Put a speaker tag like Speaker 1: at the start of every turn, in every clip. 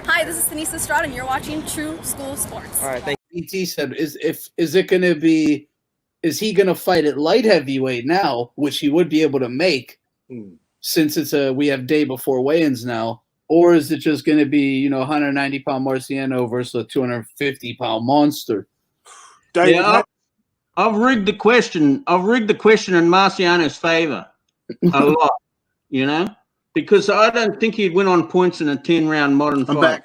Speaker 1: Hi, this is Denise Estrada, and you're watching True School Sports.
Speaker 2: All right, thank
Speaker 3: BT said, is he gonna fight at light heavyweight now, which he would be able to make since we have day before weigh-ins now, or is it just gonna be 190-pound Marciano versus a 250-pound monster?
Speaker 4: David,
Speaker 5: Yeah, I've rigged the question. I've rigged the question in Marciano's favor a lot, because I don't think he'd win on points in a 10-round modern
Speaker 4: I'm
Speaker 5: fight.
Speaker 4: back.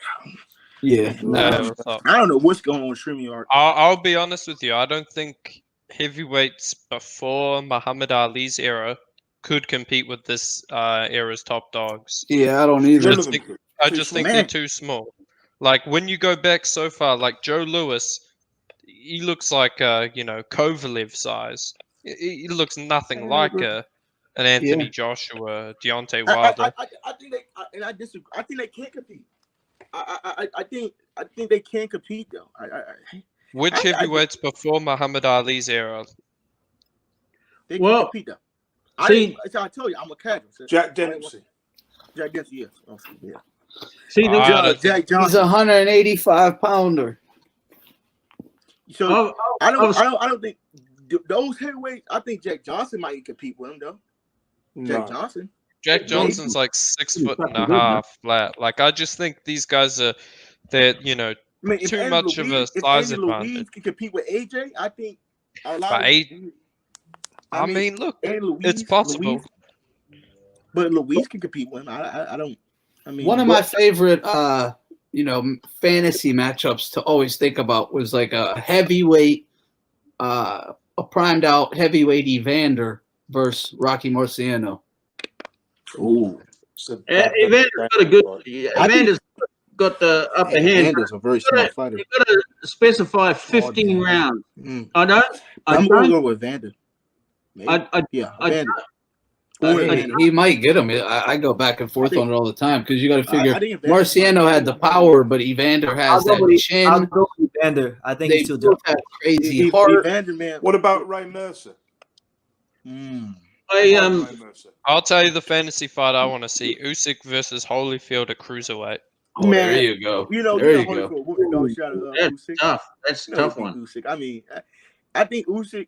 Speaker 3: Yeah,
Speaker 4: I don't know what's going on with StreamYard.
Speaker 6: I'll be honest with you. I don't think heavyweights before Muhammad Ali's era could compete with this era's top dogs.
Speaker 3: Yeah, I don't either.
Speaker 6: I just think they're too small. Like when you go back so far, like Joe Louis, he looks like Kovalev size. He looks nothing like an Anthony Joshua, Deontay Wilder.
Speaker 4: I think I disagree. I think they can compete. I think they can compete though.
Speaker 6: Which heavyweights before Muhammad Ali's era?
Speaker 4: They can compete though. I told you I'm a casual.
Speaker 7: Jack Dempsey.
Speaker 4: Jack Dempsey, yes. Yeah.
Speaker 5: See,
Speaker 4: Jack Johnson.
Speaker 3: He's a 185-pounder.
Speaker 4: So I don't think those heavyweights. I think Jack Johnson might compete with him though. Jack Johnson.
Speaker 6: Jack Johnson's like 6'1.5" flat. Like I just think these guys are too much of a size advantage.
Speaker 4: Louise can compete with AJ. I think a lot.
Speaker 6: I mean, look, it's possible.
Speaker 4: But Louise can compete with him. I don't. I mean,
Speaker 3: one of my favorite, fantasy matchups to always think about was like a heavyweight, a primed out heavyweight Evander versus Rocky Marciano.
Speaker 4: Ooh,
Speaker 5: Evander's got a good. Evander's got the upper hand.
Speaker 4: Evander's a very smart fighter.
Speaker 5: You got to specify 15 rounds.
Speaker 4: I'm going to go with Evander.
Speaker 3: He might get him. I go back and forth on it all the time because you got to figure Marciano had the power, but Evander has that chin.
Speaker 2: I'll go with Evander. I think
Speaker 3: they
Speaker 2: he's still doing
Speaker 3: have crazy heart.
Speaker 4: Evander, man.
Speaker 7: What about Ray Mercer?
Speaker 6: I'll tell you the fantasy fight I want to see: Usyk versus Holyfield at cruiserweight.
Speaker 3: Oh, man, there you go. There you go.
Speaker 5: That's tough. That's a tough one.
Speaker 4: Usyk. I mean, I think Usyk.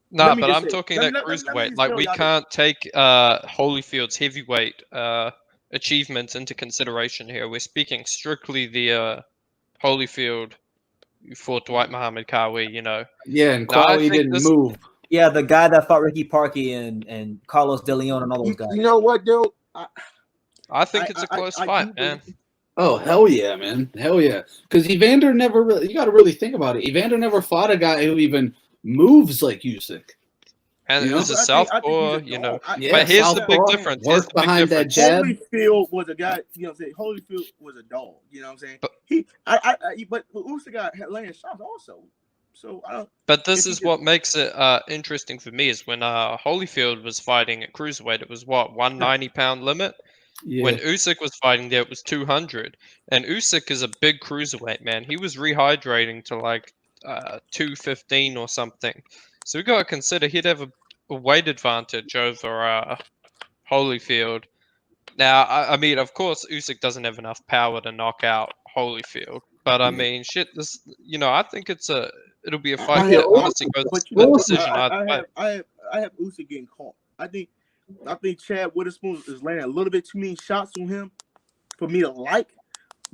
Speaker 6: No, but I'm talking that cruiserweight. Like we can't take Holyfield's heavyweight achievements into consideration here. We're speaking strictly the Holyfield who fought Dwight Muhammad Qawi.
Speaker 3: Yeah, and Qawi didn't move.
Speaker 2: Yeah, the guy that fought Ricky Parkey and Carlos De Leon and all those guys.
Speaker 4: You know what, dude?
Speaker 6: I think it's a close fight, man.
Speaker 3: Oh, hell yeah, man. Hell yeah. Because Evander never really, you got to really think about it. Evander never fought a guy who even moves like Usyk.
Speaker 6: And it was a southpaw, but here's the big difference.
Speaker 3: Work behind that jab.
Speaker 4: Holyfield was a guy, Holyfield was a dog, you know what I'm saying? But Usyk had laying shots also. So
Speaker 6: But this is what makes it interesting for me is when Holyfield was fighting at cruiserweight, it was 190-pound limit. Yeah. When Usyk was fighting there, it was 200. And Usyk is a big cruiserweight, man. He was rehydrating to like 215 or something. So we got to consider he'd have a weight advantage over Holyfield. Now, I mean, of course, Usyk doesn't have enough power to knock out Holyfield. But I mean, this, I think it'll be a fight that honestly goes to the decision.
Speaker 4: I have Usyk getting caught. I think Chad Witherspoon is landing a little bit too many shots on him for me to like,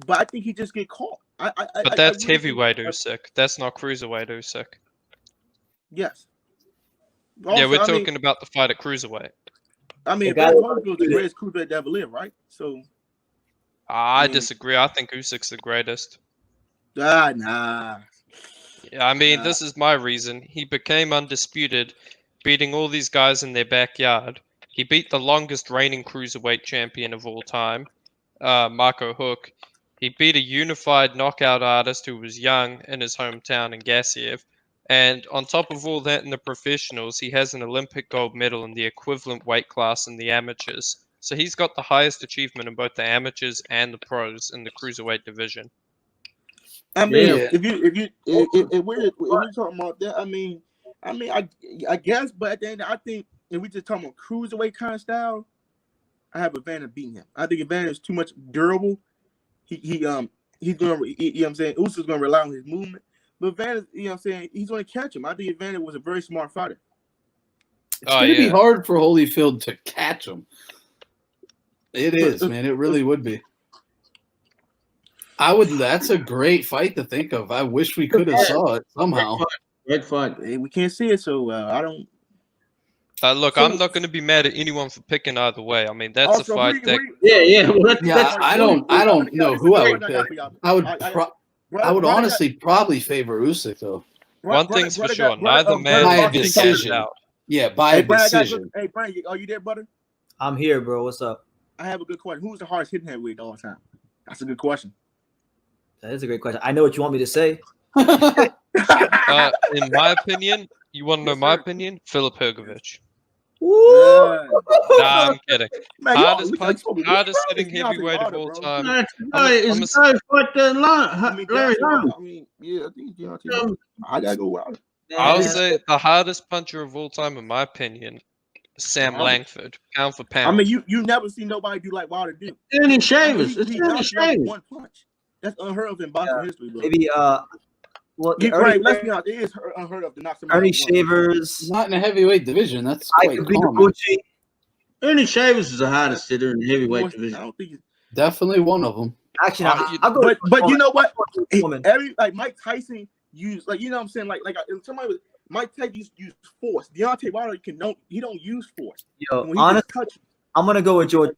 Speaker 4: but I think he just get caught.
Speaker 6: But that's heavyweight Usyk. That's not cruiserweight Usyk.
Speaker 4: Yes. Also,
Speaker 6: yeah, we're talking about the fight at cruiserweight.
Speaker 4: I mean, Holyfield's the greatest cruiserweight to ever live, right? So.
Speaker 6: I disagree. I think Usyk's the greatest.
Speaker 4: Nah.
Speaker 6: Yeah, I mean, this is my reason. He became undisputed, beating all these guys in their backyard. He beat the longest reigning cruiserweight champion of all time, Marco Huck. He beat a unified knockout artist who was young in his hometown in Gassiev. And on top of all that in the professionals, he has an Olympic gold medal in the equivalent weight class in the amateurs. So he's got the highest achievement in both the amateurs and the pros in the cruiserweight division.
Speaker 4: I mean, if we're talking about that, I guess, but at the end, I think if we just talking about cruiserweight kind of style, I have Evander beating him. I think Evander is too much durable. He's gonna, you know what I'm saying? Usyk's gonna rely on his movement, but Evander, you know what I'm saying? He's gonna catch him. I think Evander was a very smart fighter.
Speaker 3: It's gonna be hard for Holyfield to catch him. It is, man. It really would be. That's a great fight to think of. I wish we could have saw it somehow.
Speaker 5: Great fight.
Speaker 4: We can't see it, so I don't.
Speaker 6: Look, I'm not going to be mad at anyone for picking either way. I mean, that's
Speaker 4: Also,
Speaker 6: a fight that.
Speaker 3: I don't know who I would pick. I would honestly probably favor Usyk though.
Speaker 6: One thing's for sure, neither man
Speaker 3: by a
Speaker 6: can
Speaker 3: decision.
Speaker 6: out.
Speaker 3: Yeah, by a decision.
Speaker 4: Hey, Brian, are you there, brother?
Speaker 2: I'm here, bro. What's up?
Speaker 4: I have a good question. Who's the hardest hitting heavyweight all the time? That's a good question.
Speaker 2: That is a great question. I know what you want me to say.
Speaker 6: In my opinion, you want to know my opinion? Filip Hrgović.
Speaker 2: Woo!
Speaker 6: Nah, I'm kidding.
Speaker 4: Man,
Speaker 6: hardest hitting heavyweight of all time.
Speaker 3: Larry Holmes.
Speaker 4: I mean, yeah, I think Deontay. I gotta go wild.
Speaker 6: I'll say the hardest puncher of all time, in my opinion, Sam Langford, pound for pound.
Speaker 4: I mean, you never see nobody do like Wilder do.
Speaker 3: Ernie Shavers.
Speaker 4: It's Ernie Shavers. One punch. That's unheard of in boxing history, bro.
Speaker 2: Maybe well,
Speaker 4: let's be honest, it is unheard of to knock somebody.
Speaker 2: Ernie Shavers,
Speaker 3: not in the heavyweight division. That's quite common.
Speaker 5: Ernie Shavers is the hardest hitter in the heavyweight division.
Speaker 4: I don't think
Speaker 3: definitly one of them.
Speaker 2: Actually, I'll go.
Speaker 4: But you know what? Like Mike Tyson used, like, you know what I'm saying, like somebody was Mike Tyson used force. Deontay Wilder he don't use force.
Speaker 2: Yo, honestly, I'm gonna go with George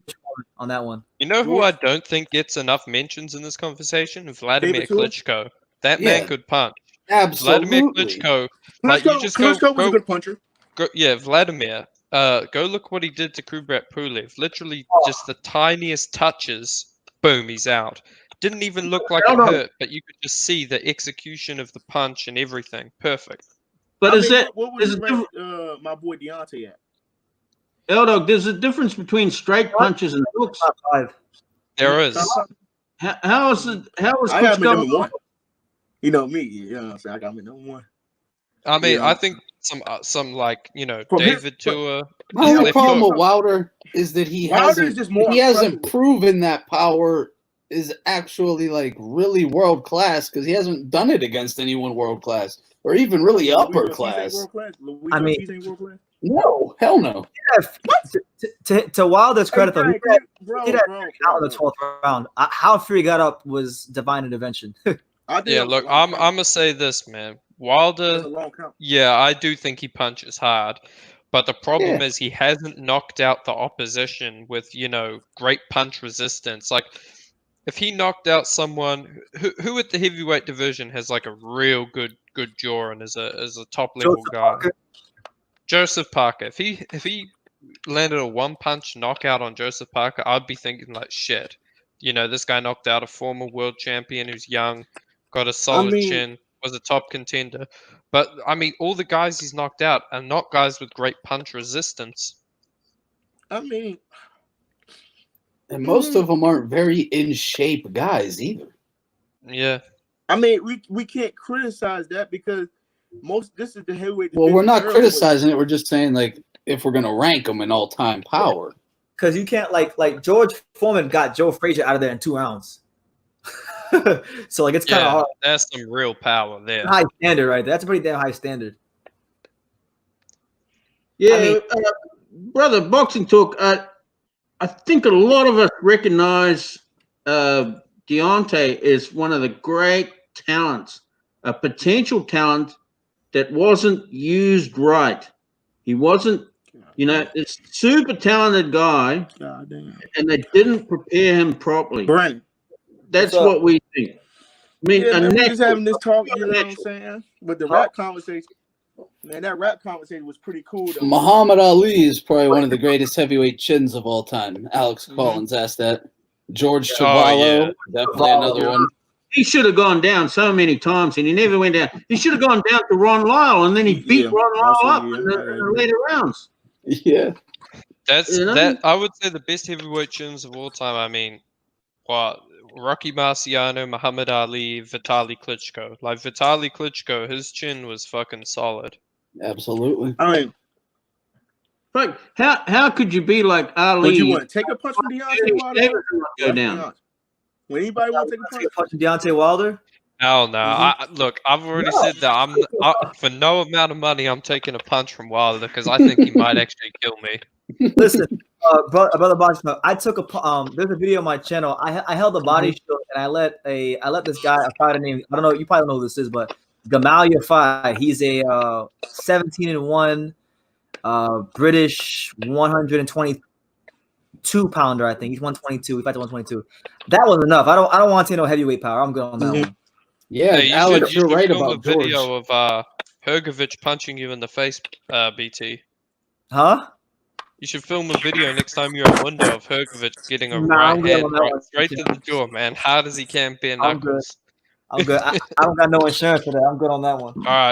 Speaker 2: on that one.
Speaker 6: You know who I don't think gets enough mentions in this conversation? Vladimir Klitschko. That man could punch.
Speaker 3: Absolutely.
Speaker 6: Vladimir Klitschko. Like, you just
Speaker 4: Klitschko was a good puncher.
Speaker 6: Vladimir. Go look what he did to Kubrat Pulev. Literally just the tiniest touches. Boom, he's out. Didn't even look like it hurt, but you could just see the execution of the punch and everything. Perfect.
Speaker 5: But
Speaker 4: what was my boy Deontay at?
Speaker 5: L-Dog, there's a difference between straight punches and hooks.
Speaker 6: There is.
Speaker 5: How is
Speaker 4: I got him number one. You know me, you know what I'm saying? I got him number one.
Speaker 6: I mean, I think some like, you know, David Tua.
Speaker 3: My only problem with Wilder is that he hasn't proven that power is actually like really world class, because he hasn't done it against anyone world class or even really upper class.
Speaker 2: I mean,
Speaker 3: no, hell no.
Speaker 2: To Wilder's credit, though, he did out in the 12th round. How free he got up was divine intervention.
Speaker 6: Look, I'm gonna say this, man. Wilder, I do think he punches hard, but the problem is he hasn't knocked out the opposition with, you know, great punch resistance. Like, if he knocked out someone who at the heavyweight division has like a real good jaw and is a top level guy. Joseph Parker. If he landed a one punch knockout on Joseph Parker, I'd be thinking like, shit. You know, this guy knocked out a former world champion who's young, got a solid chin, was a top contender. But I mean, all the guys he's knocked out are not guys with great punch resistance.
Speaker 4: I mean,
Speaker 3: and most of them aren't very in shape guys either.
Speaker 6: Yeah.
Speaker 4: I mean, we can't criticize that because this is the heavyweight.
Speaker 3: Well, we're not criticizing it. We're just saying, like, if we're gonna rank them in all-time power,
Speaker 2: because you can't like George Foreman got Joe Frazier out of there in 2 rounds. So like, it's kind of hard.
Speaker 6: That's some real power there.
Speaker 2: High standard, right there. That's a pretty damn high standard.
Speaker 5: Yeah, I mean, brother, boxing talk. I think a lot of us recognize Deontay is one of the great talents, a potential talent that wasn't used right. He wasn't, you know, it's super talented guy, and they didn't prepare him properly.
Speaker 4: Brian,
Speaker 5: that's what we think. I mean,
Speaker 4: we're just having this talk, you know what I'm saying? But the rap conversation, man, that rap conversation was pretty cool. Though.
Speaker 3: Muhammad Ali is probably one of the greatest heavyweight chins of all time. Alex Collins asked that. George Chuvalo, definitely another one.
Speaker 5: He should have gone down so many times, and he never went down. He should have gone down to Ron Lyle, and then he beat Ron Lyle up in the later rounds.
Speaker 3: Yeah.
Speaker 6: That I would say the best heavyweight chins of all time. I mean, Rocky Marciano, Muhammad Ali, Vitaly Klitschko. Like, Vitaly Klitschko, his chin was fucking solid.
Speaker 3: Absolutely.
Speaker 4: I mean,
Speaker 5: Like, how could you be like Ali?
Speaker 4: Would you want to take a punch from Deontay Wilder?
Speaker 5: Go down.
Speaker 4: Would anybody want to take a punch?
Speaker 2: Punching Deontay Wilder?
Speaker 6: Hell no. Look, I've already said that for no amount of money, I'm taking a punch from Wilder because I think he might actually kill me.
Speaker 2: Listen, brother Boxing, I took a there's a video on my channel. I held a body shield and I let this guy, a fighter named, I don't know, you probably don't know who this is, but Gamalia fight. He's a 17-1 British 122 pounder. I think he's 122. He fought to 122. That was enough. I don't want to see no heavyweight power. I'm good on that one.
Speaker 3: Yeah,
Speaker 6: Hey,
Speaker 3: Alex, you're right
Speaker 6: film
Speaker 3: about
Speaker 6: a video of Hrgović punching you in the face, BT.
Speaker 2: Huh?
Speaker 6: You should film a video next time you're at window of Hrgović getting a right hand straight to the jaw, man. How does he camp in knuckles?
Speaker 2: I'm good. I don't got no insurance for that. I'm good on that one.
Speaker 6: All right.